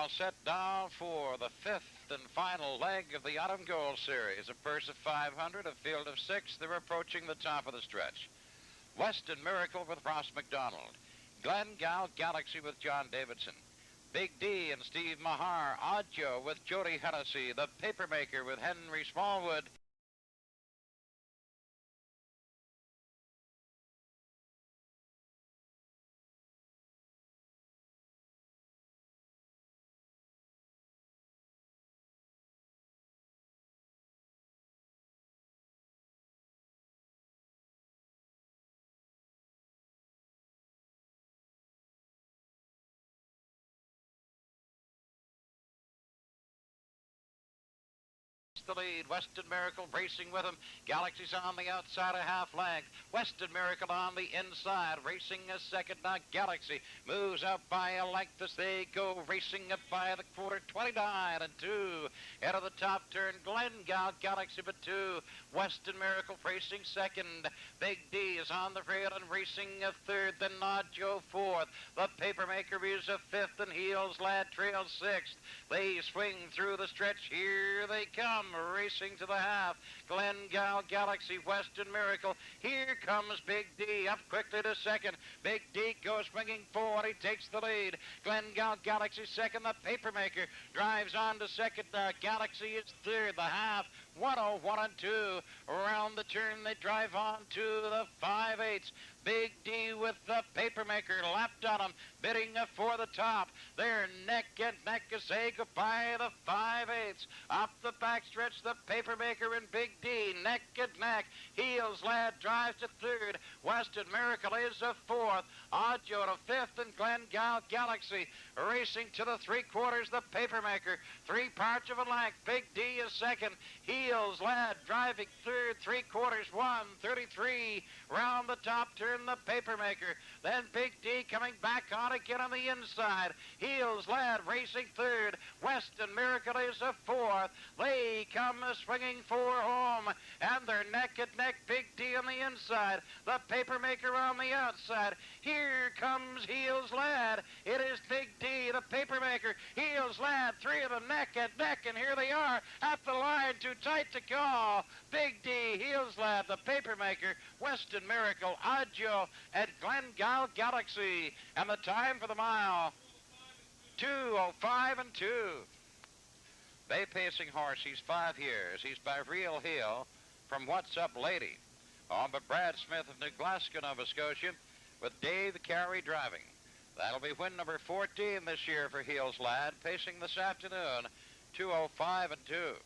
all set now for the fifth and final leg of the Autumn Gold Series. A purse of 500, a field of 6. They're approaching the top of the stretch. Weston Miracle with Ross McDonald. Glengal Galaxy with John Davidson. Big D and Steve Mahar. Adjo with Jody Hennessy. The Papermaker with Henry Smallwood. The lead. Weston Miracle racing with him. Galaxy's on the outside a half length. Weston Miracle on the inside, racing a second. Now Galaxy moves up by a length as they go, racing up by the quarter. 29 and 2. Out of the top turn, Glengal Galaxy but 2. Weston Miracle racing second. Big D is on the rail and racing a third. Then Nadjo fourth. The Papermaker is a fifth, and Heels Lad trails sixth. They swing through the stretch. Here they come, racing to the half. Glengal Galaxy, Weston Miracle. Here comes Big D up quickly to second. Big D goes swinging forward. He takes the lead. Glengal Galaxy second. The Papermaker drives on to second. Galaxy is third. The half 101 and 2. Around the turn they drive on to the 5/8. Big D with the Papermaker lapped on him, bidding for the top. They're neck and neck as they go by the 5/8. Up the backstretch, the Papermaker and Big D neck and neck. Heels Lad drives to third. Weston Miracle is a fourth. Adjo to fifth, and Glengal Galaxy racing to the 3/4. The Papermaker 3 parts of a length. Big D is second. Heels Lad driving third. 3/4 1:33. Round the top turn, the Papermaker. Then Big D coming back on again on the inside. Heels Lad racing third. Weston Miracle is a fourth. They come swinging for home, and they're neck and neck. Big D on the inside. The Papermaker on the outside. Here comes Heels Lad. It is Big D, the Papermaker. Heels Lad, 3 of them neck and neck, and here they are at the line. Too tight to call. Big D, Heels Lad, the Papermaker, Weston Miracle, Adjo, and Glengal Galaxy. And the time for the mile, 2:05 and 2. Bay pacing horse, he's 5 years. He's by Real Heel from What's Up Lady. On but Brad Smith of New Glasgow, Nova Scotia, with Dave Carey driving. That'll be win number 14 this year for Heels Lad, pacing this afternoon, 2:05 and 2.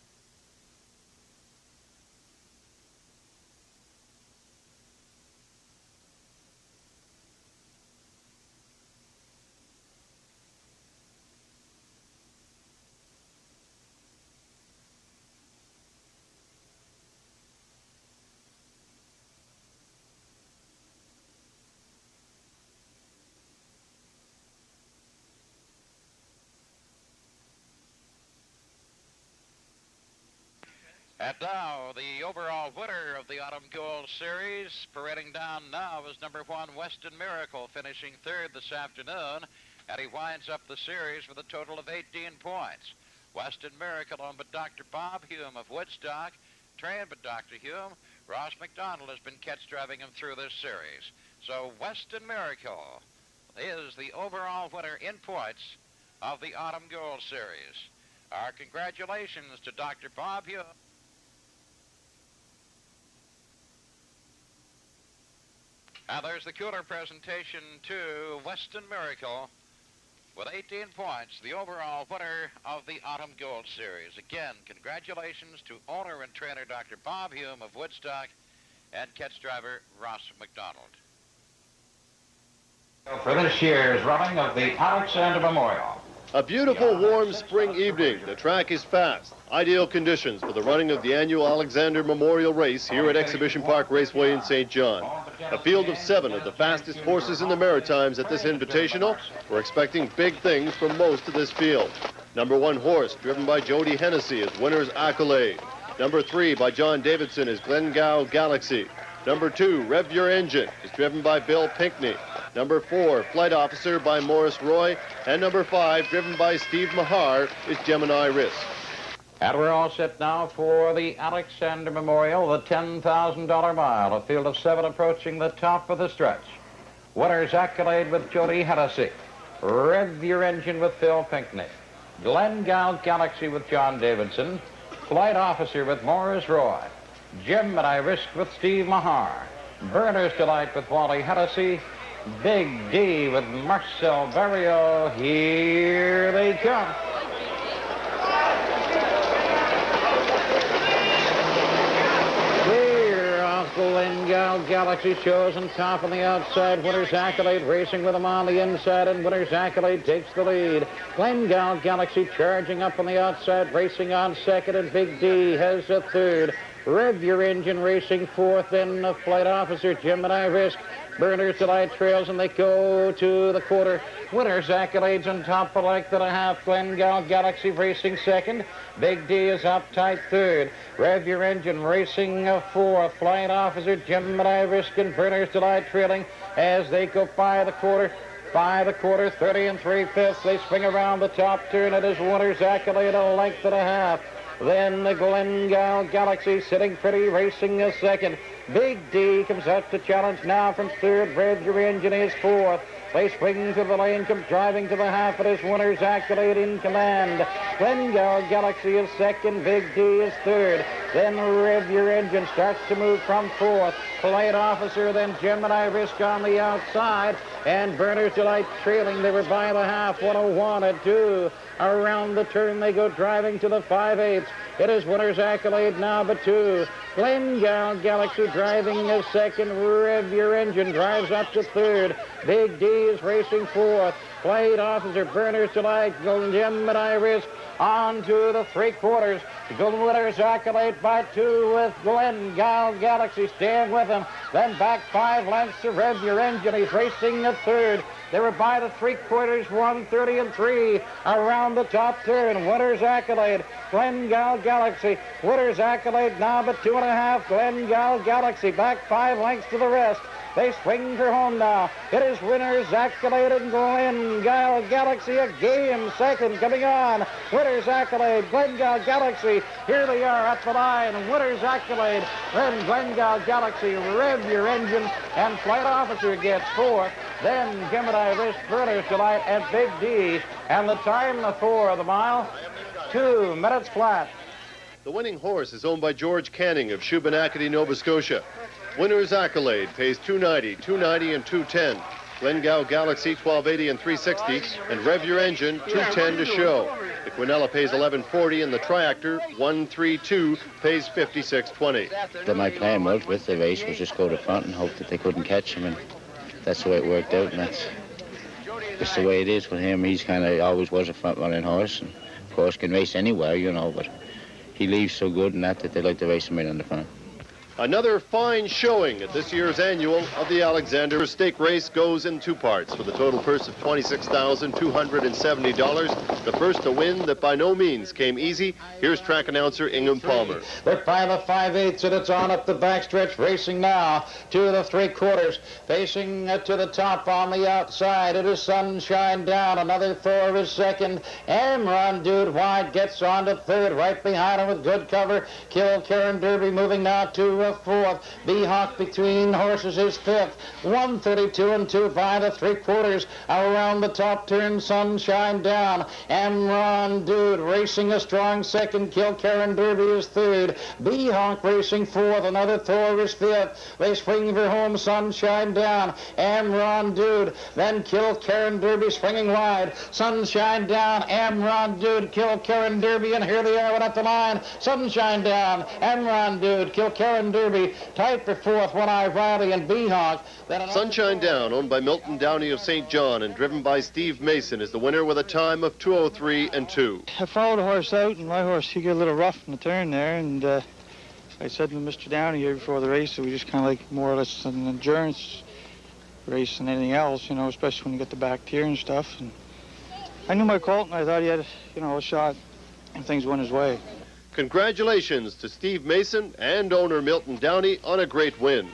And now, the overall winner of the Autumn Gold Series, parading down now, is number 1, Weston Miracle, finishing third this afternoon, and he winds up the series with a total of 18 points. Weston Miracle owned by Dr. Bob Hume of Woodstock, trained by Dr. Hume. Ross McDonald has been catch driving him through this series. So Weston Miracle is the overall winner in points of the Autumn Gold Series. Our congratulations to Dr. Bob Hume. And there's the cooler presentation to Weston Miracle with 18 points, the overall winner of the Autumn Gold Series. Again, congratulations to owner and trainer Dr. Bob Hume of Woodstock and catch driver Ross McDonald. For this year's running of the Alexander Memorial. A beautiful, warm spring evening. The track is fast. Ideal conditions for the running of the annual Alexander Memorial Race here at Exhibition Park Raceway in St. John. A field of 7 of the fastest horses in the Maritimes at this invitational. We're expecting big things from most of this field. Number 1 horse, driven by Jody Hennessy, is winner's accolade. Number 3, by John Davidson, is Glengal Galaxy. Number 2, Rev Your Engine, is driven by Bill Pinkney. Number 4, Flight Officer by Morris Roy. And number 5, driven by Steve Mahar, is Gemini Risk. And we're all set now for the Alexander Memorial, the $10,000 mile. A field of 7 approaching the top of the stretch. Winner's Accolade with Jody Hennessy. Rev Your Engine with Phil Pinckney. Glengale Galaxy with John Davidson. Flight Officer with Morris Roy. Gemini Risk with Steve Mahar. Burner's Delight with Wally Hennessy. Big D with Marcel Barrio. Here they come. Clear off Glengale Galaxy shows on top on the outside. Winner's Accolade racing with him on the inside, and Winner's Accolade takes the lead. Glengale Galaxy charging up on the outside, racing on second, and Big D has a third. Rev Your Engine racing fourth, then the Flight Officer, Gemini Risk. Burner's Delight trails, and they go to the quarter. Winner's Accolades on top of length and a half. Glengale Galaxy racing second. Big D is up tight third. Rev Your Engine racing fourth. Flight Officer, Gemini Risk, and Burner's Delight trailing as they go by the quarter. By the quarter, 30 3/5. They swing around the top turn. It is Winner's Accolade a length and a half. Then the Glengale Galaxy sitting pretty, racing a second. Big D comes out to challenge now from third. Rev Your Engine is fourth. They swing to the lane, come driving to the half. It is Winner's Accolade in command. Glengale Galaxy is second. Big D is third. Then Rev Your Engine starts to move from fourth. Flight Officer, then Gemini Risk on the outside. And Burner's Delight trailing. They were by the half. 101 and 2. Around the turn they go driving to the 5/8. It is Winner's Accolade now but 2. Glengale Galaxy driving as second. Rev Your Engine drives up to third. Big D is racing fourth. Flight Officer, Burner's Delight, Gemini Risk on to the 3/4. Winner's Accolade by 2 with Glengale Galaxy staying with him. Then back 5 lengths to Rev Your Engine. He's racing at third. They were by the 3/4, 130 and 3. Around the top turn, Winner's Accolade, Glengale Galaxy. Winner's Accolade now but 2.5. Glengale Galaxy back 5 lengths to the rest. They swing for home now. It is Winner's Accolade and Glengale Galaxy, a game second coming on. Winner's Accolade, Glengale Galaxy. Here they are at the line. Winner's Accolade, then Glengale Galaxy, Rev Your Engine, and Flight Officer gets fourth. Then Gemini Risk, Burner's Delight, and Big D. And the time for the mile, 2 minutes flat. The winning horse is owned by George Canning of Shubenacadie, Nova Scotia. Winner's Accolade pays $290, $290, and $210. Glengale Galaxy, $12.80 and $3.60, and Rev Your Engine, $210 to show. The Quinella pays $11.40, and the Triactor, $132, pays $56.20. My plan was with the race was just go to front and hope that they couldn't catch him, and that's the way it worked out, and that's just the way it is with him. He's kind of always was a front-running horse, and of course can race anywhere, you know, but he leaves so good and that they like to race him right on the front. Another fine showing at this year's annual of the Alexander Stake Race goes in 2 parts for the total purse of $26,270. The first to win that by no means came easy. Here's track announcer Ingham Palmer. They're by the 5/8, and it's on up the backstretch, racing now to the 3/4, facing to the top on the outside. It is Sunshine Down. Another Thor is second. Amron Dude Wide gets on to third, right behind him with good cover. Kill Karen Derby moving now to fourth. B-Hawk between horses is fifth. 132 and 2 by the 3/4. Around the top turn, Sunshine Down. Amron Dude racing a strong second. Kill Karen Derby is third. B-Hawk racing fourth. Another Thor is fifth. They swing for home, Sunshine Down. Amron Dude. Then Kill Karen Derby swinging wide. Sunshine Down. Amron Dude. Kill Karen Derby. And here they are at the line. Sunshine Down. Amron Dude. Kill Karen Derby, tight for fourth, One Eye Riley and B-Hawk. Sunshine Down, owned by Milton Downey of St. John and driven by Steve Mason, is the winner with a time of 2:03 and 2. I followed the horse out, and my horse, he got a little rough in the turn there, and I said to Mr. Downey here before the race that we just kind of like more or less an endurance race than anything else, you know, especially when you get the back tier and stuff. And I knew my colt, and I thought he had, you know, a shot, and things went his way. Congratulations to Steve Mason and owner Milton Downey on a great win.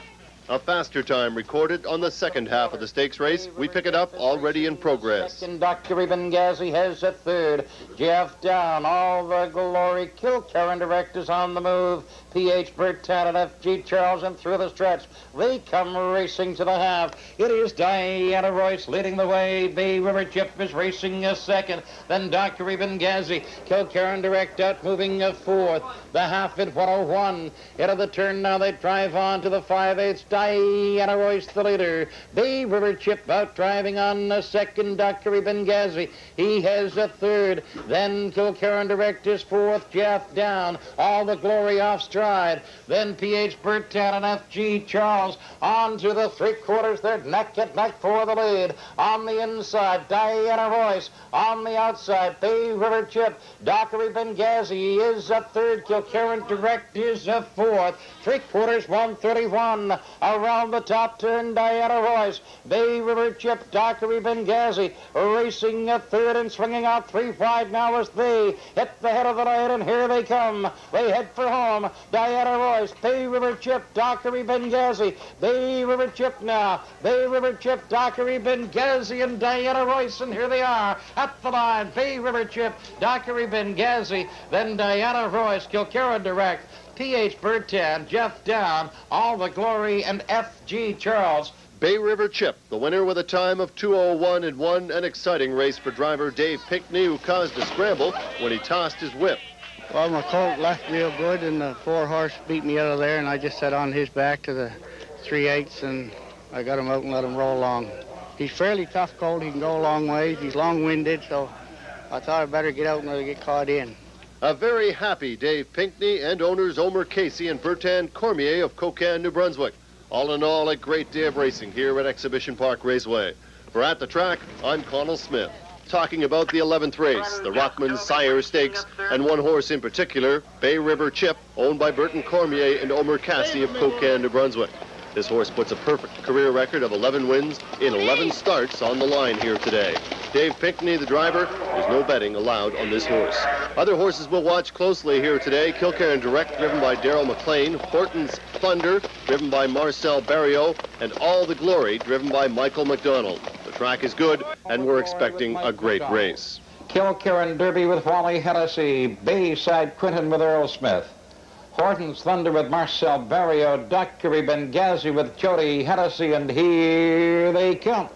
A faster time recorded on the second half of the stakes race. We pick it up already in progress. Second, Dr. Benghazi has a third. Jeff down, all the glory. Kilkerran Direct is on the move. P.H. Bertan and F.G. Charles and through the stretch. They come racing to the half. It is Diana Royce leading the way. Bay River Chip is racing a second. Then Dr. Benghazi. Kilkerran Direct out moving a fourth. The half at 101. Into the turn now they drive on to the 5/8. Diana Royce the leader. Bay River Chip out driving on a second. Dr. Benghazi. He has a third. Then Kilkerran Direct is fourth. Jeff down. All the glory off stride. Then P.H. Bertan and F.G. Charles on to the 3/4. They're neck and neck for the lead. On the inside, Diana Royce. On the outside, Bay River Chip. Dr. Benghazi is a third. Kilkerran Direct is a fourth. 3/4, 131. Around the top turn, Diana Royce. Bay River Chip, Dr. Benghazi racing a third and swinging out 3-5 now as they hit the head of the line, and here they come. They head for home. Diana Royce, Bay River Chip, Dr. Benghazi. Bay River Chip now. Bay River Chip, Dr. Benghazi and Diana Royce, and here they are at the line. Bay River Chip, Dr. Benghazi, then Diana Royce, Kilkerran Direct, P.H. Bertan, Jeff Down, All the Glory, and F.G. Charles. Bay River Chip, the winner with a time of 2:01 and won an exciting race for driver Dave Pinkney, who caused a scramble when he tossed his whip. Well, my colt left real good, and the 4-horse beat me out of there, and I just sat on his back to the 3/8, and I got him out and let him roll along. He's fairly tough colt. He can go a long ways. He's long-winded, so I thought I'd better get out and let him get caught in. A very happy Dave Pinkney and owners Omer Casey and Bertan Cormier of Cocan, New Brunswick. All in all, a great day of racing here at Exhibition Park Raceway. For At the Track, I'm Connell Smith, talking about the 11th race, the Rockman Sire Stakes, and one horse in particular, Bay River Chip, owned by Bertan Cormier and Omer Casey of Cocan, New Brunswick. This horse puts a perfect career record of 11 wins in 11 starts on the line here today. Dave Pinkney, the driver, there's no betting allowed on this horse. Other horses we'll watch closely here today, Kilkerran Direct, driven by Darrell McLean, Horton's Thunder, driven by Marcel Barrio, and All the Glory, driven by Michael McDonald. The track is good, and we're expecting a great race. Kilkerran Derby with Wally Hennessy. Bayside Quinton with Earl Smith. Horton's Thunder with Marcel Barrio. Dr. Benghazi with Jody Hennessy, and here they come.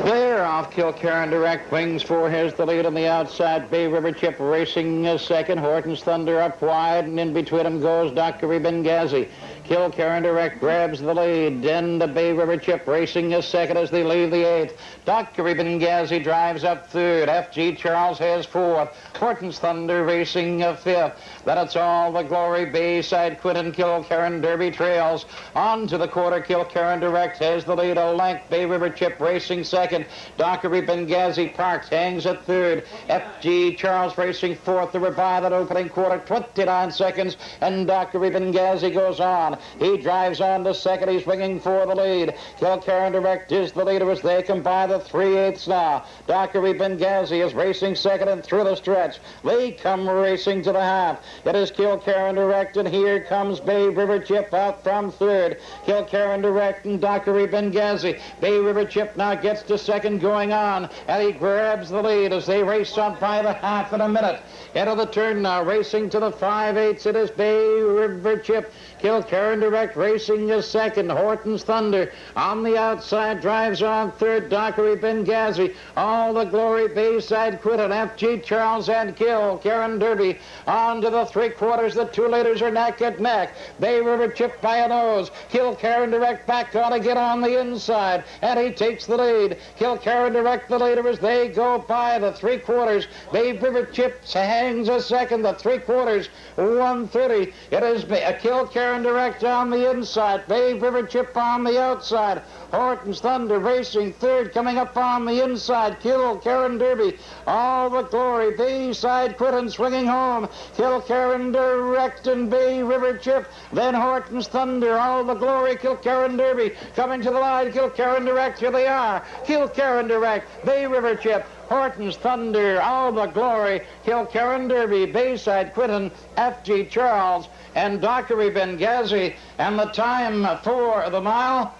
They're off. Kilkerran Direct. Wings 4 has the lead on the outside. Bay River Chip racing a second. Horton's Thunder up wide, and in between them goes Dr. Benghazi. Kilkerran Direct grabs the lead. Then the Bay River Chip racing a second as they leave the 8th. Dr. Benghazi drives up third. F.G. Charles has 4th. Horton's Thunder racing a 5th. Then it's All the Glory. Bayside Quinton. Kilkerran Derby trails. On to the quarter. Kilkerran Direct has the lead. A length. Bay River Chip racing second. Dr. Benghazi parks, hangs at third. F.G. Charles racing 4th. They were by that opening quarter. 29 seconds. And Dr. Benghazi goes on. He drives on to second. He's swinging for the lead. Kilkerran Direct is the leader as they come by the 3/8 now. Dr. Benghazi is racing second and through the stretch. They come racing to the half. It is Kilkerran Direct, and here comes Bay River Chip out from third. Kilkerran Direct and Dr. Benghazi. Bay River Chip now gets to second going on, and he grabs the lead as they race on by the half in a minute. Into the turn now, racing to the 5/8. It is Bay River Chip. Kilkerran Direct racing is second. Horton's Thunder on the outside drives on third. Dr. Benghazi. All the Glory. Bayside Quinton. F.G. Charles and Kilkerran Derby on to the 3/4. The two leaders are neck and neck. Bay River Chip by a nose. Kilkerran Direct back on again on the inside, and he takes the lead. Kilkerran Direct the leader as they go by the 3/4. Bay River Chip hangs a second. The 3/4, 1:30. It is Kilkerran Direct on the inside. Bay River Chip on the outside. Horton's Thunder racing third, coming up on the inside. Kilkerran Derby. All the Glory. Bayside Quinton swinging home. Kilkerran Direct and Bay River Chip. Then Horton's Thunder. All the Glory. Kilkerran Derby coming to the line. Kilkerran Direct. Here they are. Kilkerran Direct. Bay River Chip. Horton's Thunder. All the Glory. Kilkerran Derby. Bayside Quinton. F.G. Charles. and Dockery Benghazi, and the time for the mile,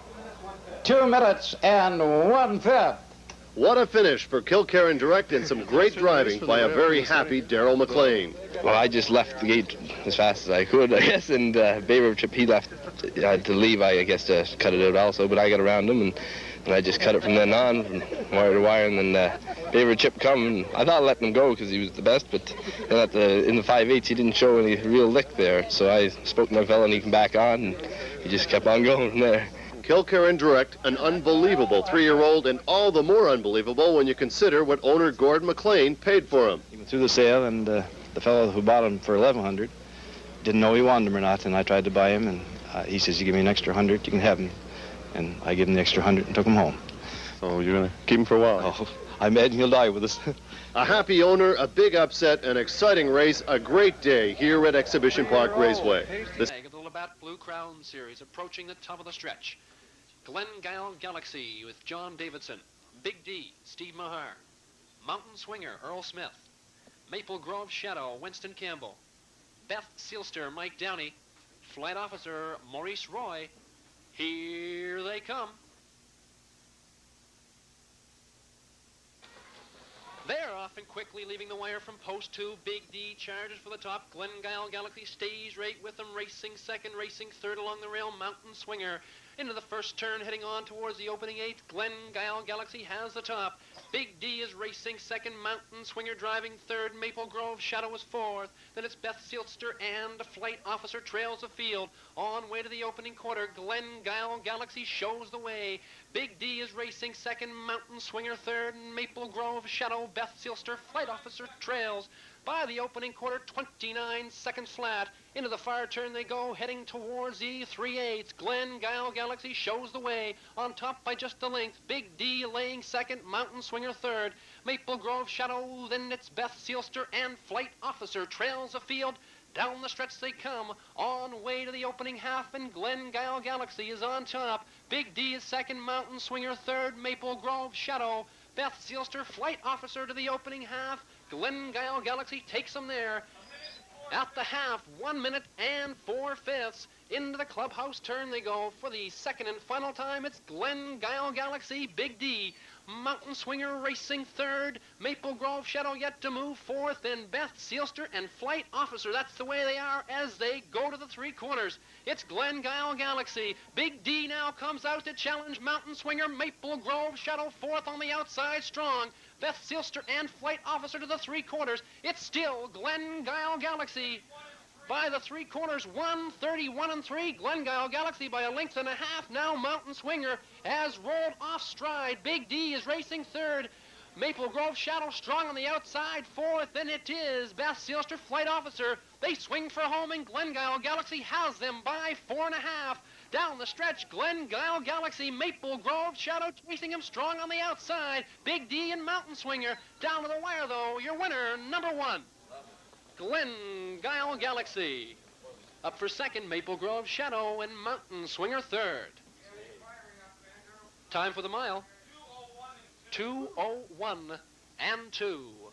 2 minutes and 1/5. What a finish for Kilkerran Direct and some great driving by a very happy Darrell McLean. Well, I just left the gate as fast as I could, I guess, and Bay River Chip, he left. I had to leave, I guess, to cut it out also, but I got around him, and I just cut it from then on, from wire to wire, and then Bay River Chip come, and I thought I let him go because he was the best, but then in the 5/8, he didn't show any real lick there, so I spoke to my fella, and he came back on, and he just kept on going from there. Kilkerran Direct, an unbelievable 3-year-old, and all the more unbelievable when you consider what owner Gordon McLean paid for him. He went through the sale, and the fellow who bought him for $1,100 didn't know he wanted him or not, and I tried to buy him, and he says, "You give me an extra 100, you can have him." And I gave him the extra 100 and took him home. So you're going to keep him for a while? Oh, I imagine he'll die with us. A happy owner, a big upset, an exciting race, a great day here at Exhibition Park Raceway. This of the Labatt Blue Crown Series approaching the top of the stretch. Glengyle Galaxy with John Davidson, Big D, Steve Mahar, Mountain Swinger, Earl Smith, Maple Grove Shadow, Winston Campbell, Beth Sealster, Mike Downey, Flight Officer, Maurice Roy. Here they come. They're off and quickly leaving the wire from post 2. Big D charges for the top. Glengyle Galaxy stays right with them, racing second, racing third along the rail. Mountain Swinger into the first turn, heading on towards the opening 8. Glengyle Galaxy has the top. Big D is racing second, Mountain Swinger driving third, Maple Grove Shadow is fourth. Then it's Beth Sealster and the Flight Officer trails the field. On way to the opening quarter, Glengyle Galaxy shows the way. Big D is racing second, Mountain Swinger third, Maple Grove Shadow, Beth Sealster, Flight Officer trails. By the opening quarter, 29 seconds flat. Into the far turn they go, heading towards the 3/8. Glengyle Galaxy shows the way. On top by just a length. Big D laying second, Mountain Swinger third. Maple Grove Shadow, then it's Beth Sealster and Flight Officer trails the field. Down the stretch they come, on way to the opening half, and Glengyle Galaxy is on top. Big D is second, Mountain Swinger third, Maple Grove Shadow. Beth Sealster, Flight Officer to the opening half. Glengyle Galaxy takes them there. At the half, 1 minute and 4/5. Into the clubhouse turn they go for the second and final time. It's Glengyle Galaxy, Big D. Mountain Swinger racing third. Maple Grove Shadow yet to move fourth. Then Beth Sealster and Flight Officer. That's the way they are as they go to the 3 corners. It's Glengyle Galaxy. Big D now comes out to challenge Mountain Swinger. Maple Grove Shadow fourth on the outside strong. Beth Sealster and Flight Officer to the 3 corners. It's still Glengyle Galaxy. By the 3 corners, 1:31 3. Glengyle Galaxy by a length and a half. Now Mountain Swinger has rolled off stride. Big D is racing third. Maple Grove Shadow strong on the outside fourth. Then it is Beth Sealster, Flight Officer. They swing for home, and Glengyle Galaxy has them by 4.5. Down the stretch, Glengyle Galaxy, Maple Grove Shadow chasing him strong on the outside. Big D and Mountain Swinger. Down to the wire, though, your winner, number 1. Glengyle Galaxy. Up for second, Maple Grove Shadow and Mountain Swinger third. Time for the mile. 2:01 and 2.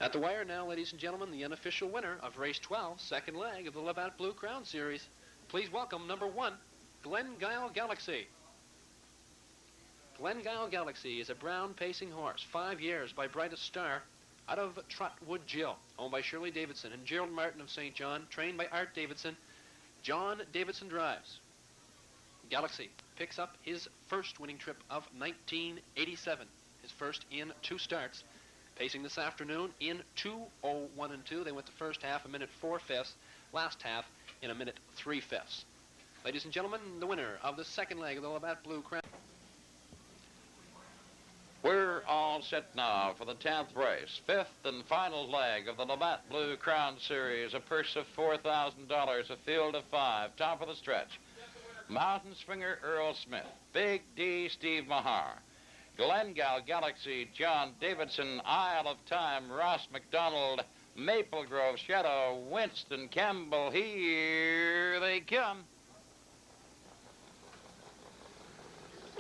At the wire now, ladies and gentlemen, the unofficial winner of race 12, second leg of the Labatt Blue Crown Series. Please welcome number 1, Glengyle Galaxy. Glengyle Galaxy is a brown pacing horse, 5 years by Brightest Star, out of Trotwood Jill, owned by Shirley Davidson and Gerald Martin of St. John, trained by Art Davidson. John Davidson drives. Galaxy picks up his first winning trip of 1987, his first in 2 starts. Pacing this afternoon in 2:01 and 2. They went the first half, 1 minute 4/5, last half in 1 minute 3/5. Ladies and gentlemen, the winner of the second leg of the Labatt Blue Crown. We're all set now for the 10th race, 5th and final leg of the Labatt Blue Crown Series. A purse of $4,000, a field of 5. Top of the stretch. Mountain Swinger Earl Smith, Big D Steve Mahar, Glengyle Galaxy John Davidson, Isle of Time Ross McDonald, Maple Grove Shadow Winston Campbell. Here they come.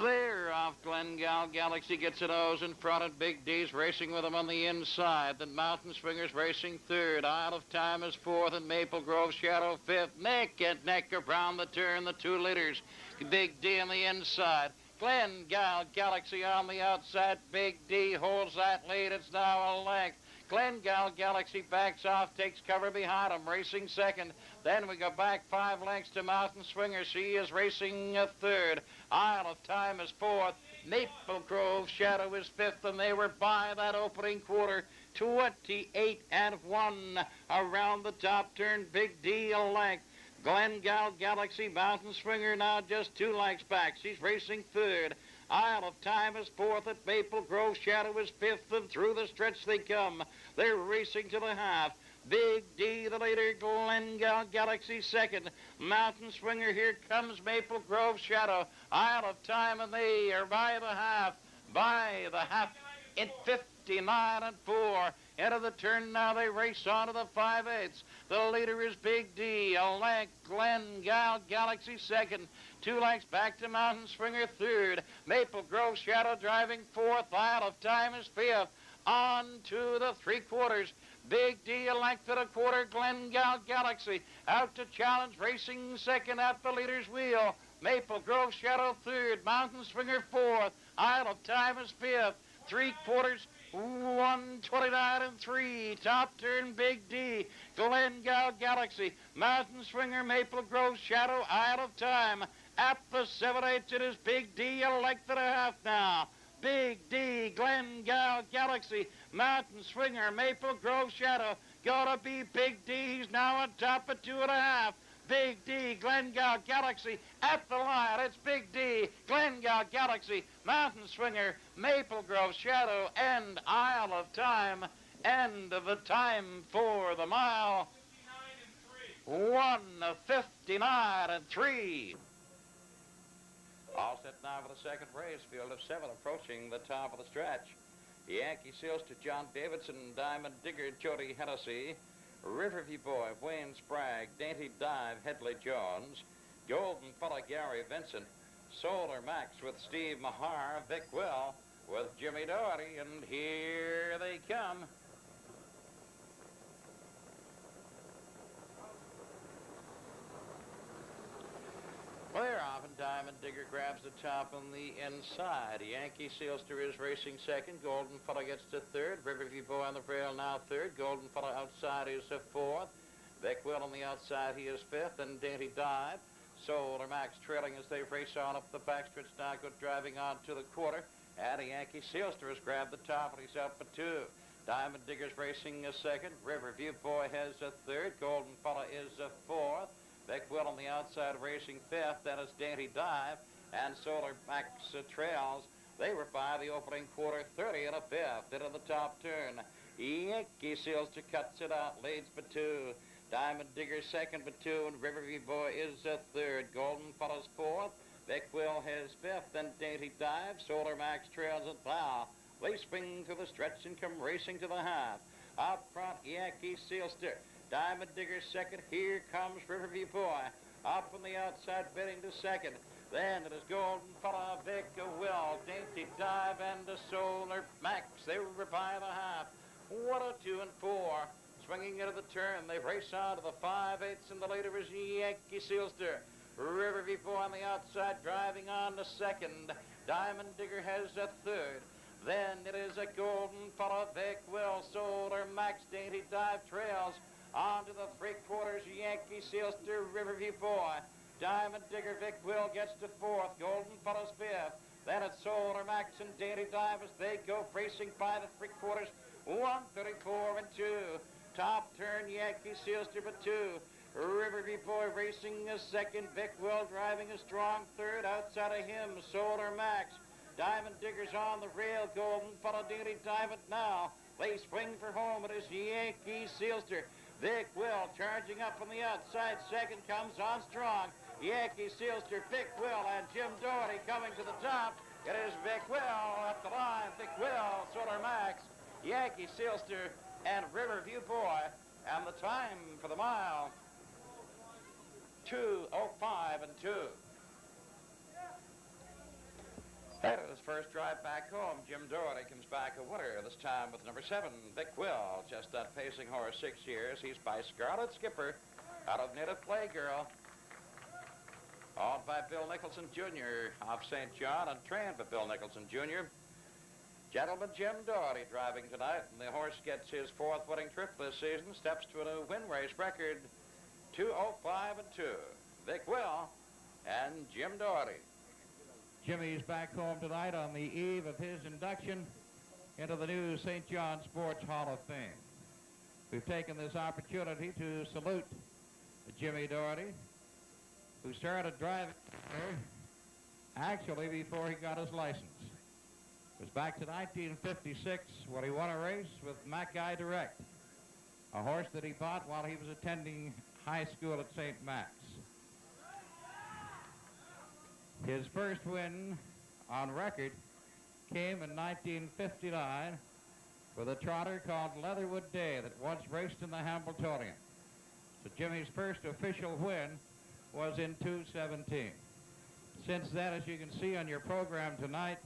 Clear off Glengale Galaxy, gets a nose in front, and Big D's racing with him on the inside. Then Mountain Swingers racing third. Isle of Time is fourth, and Maple Grove Shadow fifth. Neck and neck around the turn, the 2 leaders. Big D on the inside. Glengale Galaxy on the outside. Big D holds that lead. It's now a length. Glengale Galaxy backs off, takes cover behind him, racing second. Then we go back 5 lengths to Mountain Swinger. She is racing third. Isle of Time is fourth. Maple Grove Shadow is fifth, and they were by that opening quarter. 28-1 around the top turn. Big D a length. Glengale Galaxy, Mountain Swinger now just 2 lengths back. She's racing third. Isle of Time is fourth, at Maple Grove Shadow is fifth, and through the stretch they come. They're racing to the half. Big D, the leader, Glengale Galaxy second. Mountain Swinger, here comes Maple Grove Shadow. Isle of Time, and they are by the half in 59-4. Into the turn now, they race on to the 5/8. The leader is Big D, a length. Glengale Galaxy second. 2 lengths back to Mountain Swinger third. Maple Grove Shadow driving fourth. Isle of Time is fifth. On to the 3/4. Big D a length and a quarter. Glengale Galaxy out to challenge, racing second at the leader's wheel. Maple Grove Shadow third. Mountain Swinger fourth. Isle of Time is fifth. 3/4. 129-3. Top turn, Big D. Glengale Galaxy. Mountain Swinger, Maple Grove Shadow, Isle of Time. At the 7/8, it is Big D, a length and a half now. Big D, Glengale Galaxy, Mountain Swinger, Maple Grove Shadow. Gonna be Big D. He's now on top of 2.5. Big D, Glengale Galaxy at the line. It's Big D, Glengale Galaxy, Mountain Swinger, Maple Grove Shadow, and Isle of Time. End of the time for the mile. 1:59-3. All set now for the second race. Field of 7 approaching the top of the stretch. Yankee Seals to John Davidson, Diamond Digger, Jody Hennessy, Riverview Boy, Wayne Sprague, Dainty Dive, Headley Jones, Golden Fella, Gary Vincent, Solar Max with Steve Mahar, Vic Will with Jimmy Doherty, and here they come. Clear off, and Diamond Digger grabs the top on the inside. Yankee Sealster is racing second. Golden Fella gets to third. Riverview Boy on the rail now third. Golden Fella outside is fourth. Vic Will on the outside, he is fifth. And Dainty Dive. Solar Max trailing as they race on up the backstretch. Now good driving on to the quarter. And Yankee Sealster has grabbed the top, and he's up for 2. Diamond Digger's racing a second. Riverview Boy has a third. Golden Fella is a fourth. Vic Will on the outside racing fifth. That is Dainty Dive. And Solar Max trails. They were by the opening quarter, 30 and a fifth into the top turn. Yankee Sealster cuts it out, leads for 2. Diamond Digger second for 2, and Riverview Boy is a third. Golden Fella's fourth. Vic Will has fifth, and Dainty Dive. Solar Max trails it now. They swing through the stretch and come racing to the half. Out front, Yankee Sealster. Diamond Digger second. Here comes Riverview Boy. Up on the outside, bidding to second. Then it is Golden Fella, Vic Will, Dainty Dive, and the Solar Max. They were by the half. 102 and 4. Swinging into the turn, they race on to the 5/8, and the leader is Yankee Sealster. Riverview Boy on the outside, driving on to second. Diamond Digger has a third. Then it is a Golden Fella, Vic Will, Solar Max, Dainty Dive trails. On to the 3/4, Yankee Sealster, Riverview Boy. Diamond Digger, Vic Will gets to fourth. Golden Fella's fifth. Then it's Solar Max and Dainty Dive as they go racing by the 3/4. 1:34 and 2. Top turn, Yankee Sealster for 2. Riverview Boy racing a second. Vic Will driving a strong third. Outside of him, Solar Max. Diamond Digger's on the rail. Golden Fella, Dainty Dive it now. They swing for home. It is Yankee Sealster. Vic Will charging up from the outside. Second comes on strong. Yankee Sealster, Vic Will, and Jim Doherty coming to the top. It is Vic Will up the line. Vic Will, Solar Max, Yankee Sealster, and Riverview Boy. And the time for the mile, 2:05 and 2. After his first drive back home, Jim Doherty comes back a winner, this time with number 7, Vic Will. Just that pacing horse, 6 years. He's by Scarlet Skipper out of Native Playgirl. Owned by Bill Nicholson Jr. of St. John and trained by Bill Nicholson Jr. Gentleman Jim Doherty driving tonight, and the horse gets his 4th winning trip this season, steps to a new win race record, 2:05.2. Vic Will and Jim Doherty. Jimmy's back home tonight on the eve of his induction into the new St. John Sports Hall of Fame. We've taken this opportunity to salute Jimmy Doherty, who started driving actually before he got his license. It was back to 1956 when he won a race with Mackay Direct, a horse that he bought while he was attending high school at St. Max. His first win on record came in 1959 with a trotter called Leatherwood Day that once raced in the Hambletonian. So Jimmy's first official win was in 2:17. Since then, as you can see on your program tonight,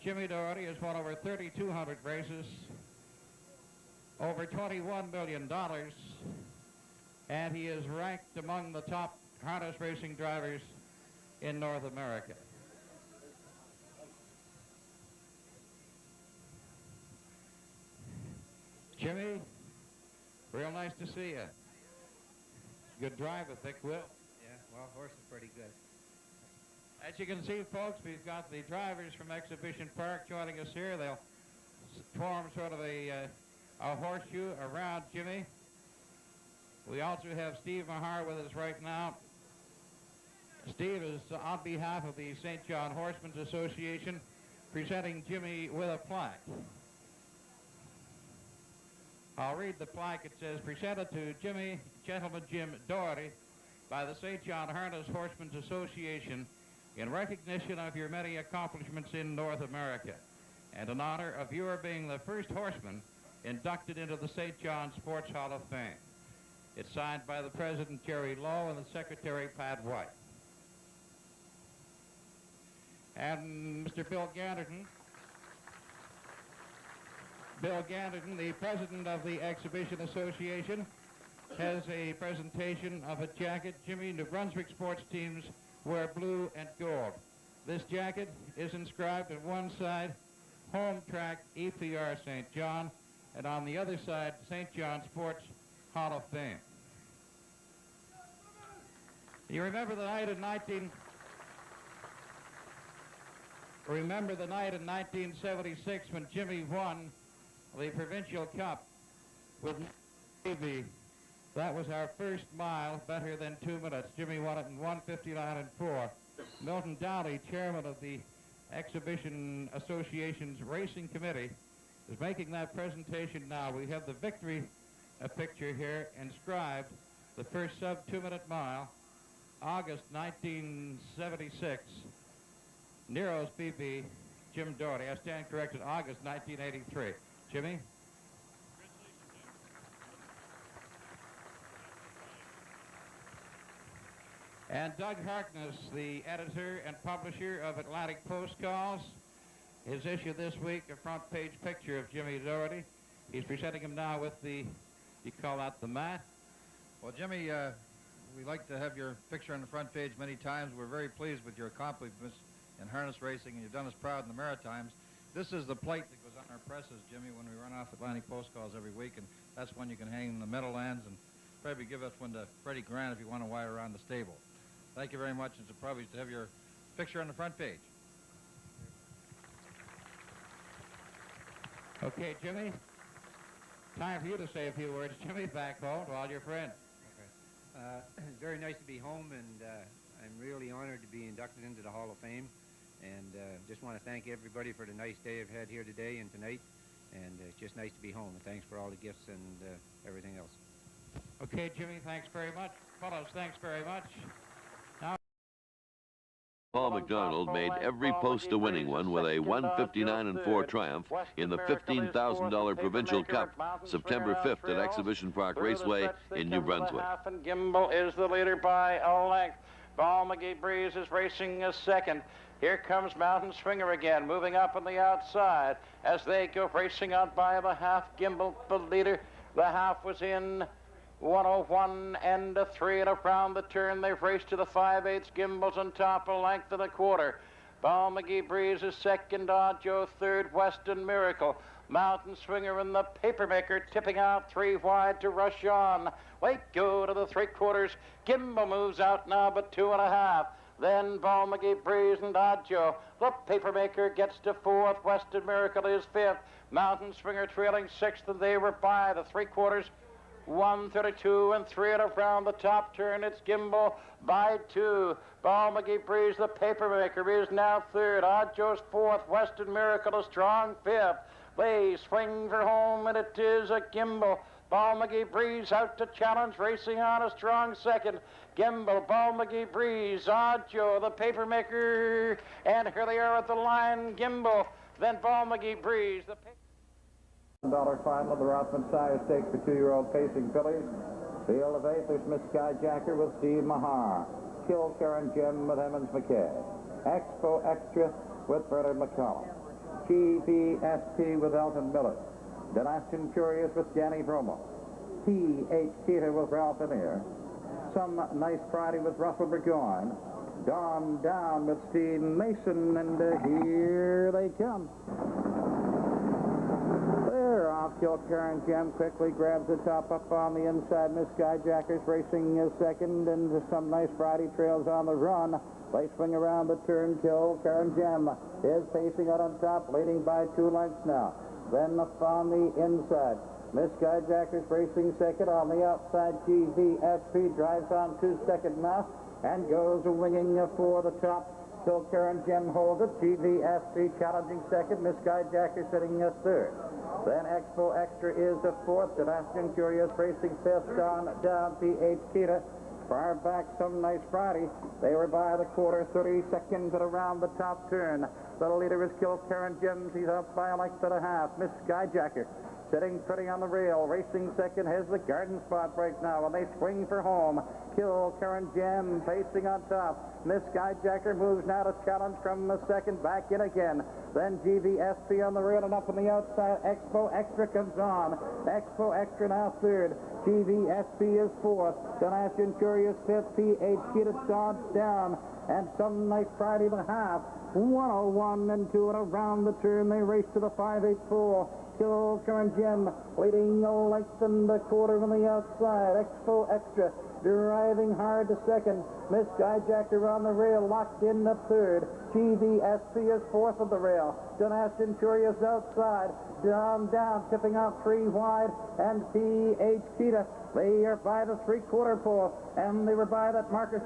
Jimmy Doherty has won over 3,200 races, over $21 million, and he is ranked among the top harness racing drivers in North America. Jimmy, real nice to see you. Good drive with Vic Will. Yeah, well, horse is pretty good. As you can see, folks, we've got the drivers from Exhibition Park joining us here. They'll form sort of a horseshoe around Jimmy. We also have Steve Mahar with us right now. Steve is on behalf of the St. John Horsemen's Association presenting Jimmy with a plaque. I'll read the plaque. It says, presented to Jimmy, Gentleman Jim Doherty by the St. John Harness Horsemen's Association in recognition of your many accomplishments in North America and in honor of your being the first horseman inducted into the St. John Sports Hall of Fame. It's signed by the President, Jerry Lowe, and the Secretary, Pat White. And Mr. Bill Ganderton, the President of the Exhibition Association, has a presentation of a jacket. Jimmy, New Brunswick sports teams wear blue and gold. This jacket is inscribed on one side, Home Track EPR St. John, and on the other side, St. John Sports Hall of Fame. You remember the night in 1976 when Jimmy won the Provincial Cup with Navy. That was our first mile, better than 2 minutes. Jimmy won it in 1:59.4. Milton Downey, chairman of the Exhibition Association's Racing Committee, is making that presentation now. We have the victory picture here inscribed, the first sub-2-minute mile, August 1976. Nero's BB, Jim Doherty. I stand corrected, August 1983. Jimmy? And Doug Harkness, the editor and publisher of Atlantic Post Calls, his issue this week, a front page picture of Jimmy Doherty. He's presenting him now with the, you call that the mat? Well, Jimmy, we like to have your picture on the front page many times. We're very pleased with your accomplishments in harness racing, and you've done us proud in the Maritimes. This is the plate that goes on our presses, Jimmy, when we run off Atlantic Post Calls every week, and that's one you can hang in the Meadowlands, and probably give us one to Freddie Grant if you want to wire around the stable. Thank you very much. It's a privilege to have your picture on the front page. Okay, Jimmy. Time for you to say a few words. Jimmy, back home to all your friends. Okay. It's very nice to be home, and I'm really honored to be inducted into the Hall of Fame. And just want to thank everybody for the nice day I've had here today and tonight. And it's just nice to be home. And thanks for all the gifts and everything else. Okay, Jimmy, thanks very much. Fellows, thanks very much. Paul McDonald made every post a winning one with a 1:59.4 triumph in the $15,000 Provincial Cup, September 5th at Exhibition Park Raceway in New Brunswick. And Gimbal is the leader by a length. Ball McGee Breeze is racing a second. Here comes Mountain Swinger again, moving up on the outside as they go racing out by the half. Gimbal, the leader. The half was in 101 and a 3, and around the turn they've raced to the 5/8. Gimbal's on top, a length and a quarter. Ball McGee Breeze is second, Joe third, Western Miracle. Mountain Swinger and the Papermaker tipping out 3 wide to rush on. Wait, go to the 3/4. Gimbal moves out now, but 2 1/2. Then Ball McGee Breeze and Joe. The Papermaker gets to 4th. Western Miracle is 5th. Mountain Swinger trailing 6th, and they were by the 3/4. 132 and 3 and around the top turn. It's Gimbal by 2. Ball McGee Breeze, the Papermaker, is now 3rd. Joe's 4th. Western Miracle a strong 5th. They swing for home, and it is a Gimbal. Ball McGee Breeze out to challenge, racing on a strong 2nd. Gimbal, Ball McGee Breeze, Joe, the Papermaker, and here they are at the line. Gimbal, then Ball McGee Breeze. The $1 final of the Rothman Sire Stakes for 2-year-old pacing fillies. Field of 8, there's Miss Skyjacker with Steve Mahar. Kill Karen Jim with Emmons McKay. Expo Extra with Bernard McCollum. GPSP with Elton Miller. Denastin Curious with Danny Bromo. T.H. Keeter with Ralph Anir. Some Nice Friday with Russell Burgoyne. Dawn Down with Steve Mason, and here they come. They're off. Kill Karen Jim quickly grabs the top up on the inside. Miss Skyjacker's racing is second, and Some Nice Friday trails on the run. They swing around the turn. Kill Karen Jim is pacing out on top, leading by 2 lengths now. Then on the inside, Miss Skyjacker's racing second. On the outside, GVSP drives on to second now and goes winging for the top. Kill Karen Jim holds it. GVSP challenging second. Miss Skyjacker sitting third. Then Expo Extra is the 4th. Denastin Curious racing 5th. Down P.H. Keita. Far back, Some Nice Friday. They were by the quarter, 30 seconds at around the top turn. The leader is Kill Karen Jim. He's up by a length and a half. Miss Skyjacker sitting pretty on the rail. Racing second has the garden spot right now, and they swing for home. Kill Karen Jim pacing on top. Miss Skyjacker moves now to challenge from the second, back in again. Then GVSP on the rail and up on the outside. Expo Extra comes on. Expo Extra now third. GVSP is 4th. Denastin Curious 5th. P.H. Keita dodged down. And Some Nice Friday the half. 101 and 2 and around the turn. They race to the 5/8 full. Kill Karen Jim leading a length and a quarter on the outside. Expo Extra driving hard to second. Miss Skyjacker on the rail, locked in the third. GVSP is 4th of the rail. Denastin Curious outside. Down, tipping out 3 wide. And P.H. Keita, they are by the 3/4 pole. And they were by that marker.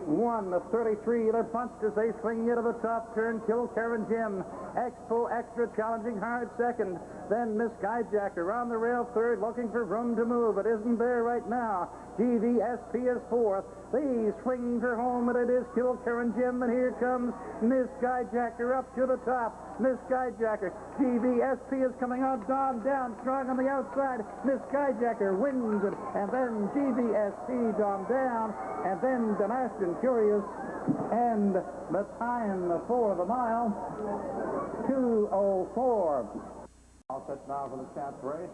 1:33. They're punched as they swing into the top turn. Kill Karen Jim. Expo Extra challenging hard second. Then Miss Skyjacker on the rail third, looking for room to move. It isn't there right now. GVSP is 4th. They swing for home, and it is Kill Karen Jim. And here comes Miss Skyjacker up to the top. Miss Skyjacker. GVSP is coming out. Dawn Down, strong on the outside. Miss Skyjacker wins it. And then GVSP, Dawn Down. And then Denastin Curious. And the time for the mile, 2:04. All set now for the chance race.